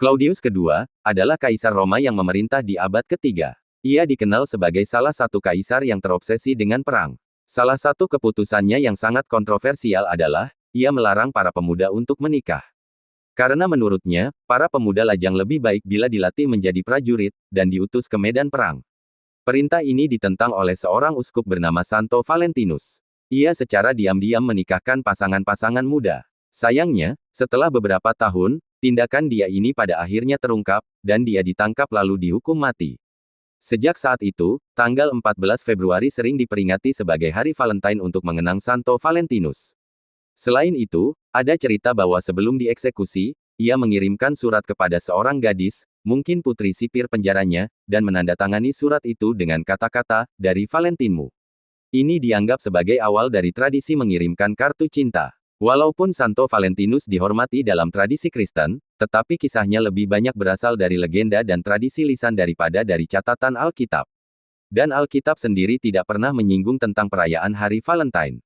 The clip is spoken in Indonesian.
Claudius kedua adalah kaisar Roma yang memerintah di abad ketiga. Ia dikenal sebagai salah satu kaisar yang terobsesi dengan perang. Salah satu keputusannya yang sangat kontroversial adalah, ia melarang para pemuda untuk menikah. Karena menurutnya, para pemuda lajang lebih baik bila dilatih menjadi prajurit, dan diutus ke medan perang. Perintah ini ditentang oleh seorang uskup bernama Santo Valentinus. Ia secara diam-diam menikahkan pasangan-pasangan muda. Sayangnya, setelah beberapa tahun, tindakan dia ini pada akhirnya terungkap, dan dia ditangkap lalu dihukum mati. Sejak saat itu, tanggal 14 Februari sering diperingati sebagai Hari Valentine untuk mengenang Santo Valentinus. Selain itu, ada cerita bahwa sebelum dieksekusi, ia mengirimkan surat kepada seorang gadis, mungkin putri sipir penjaranya, dan menandatangani surat itu dengan kata-kata, "Dari Valentinmu." Ini dianggap sebagai awal dari tradisi mengirimkan kartu cinta. Walaupun Santo Valentinus dihormati dalam tradisi Kristen, tetapi kisahnya lebih banyak berasal dari legenda dan tradisi lisan daripada dari catatan Alkitab. Dan Alkitab sendiri tidak pernah menyinggung tentang perayaan Hari Valentine.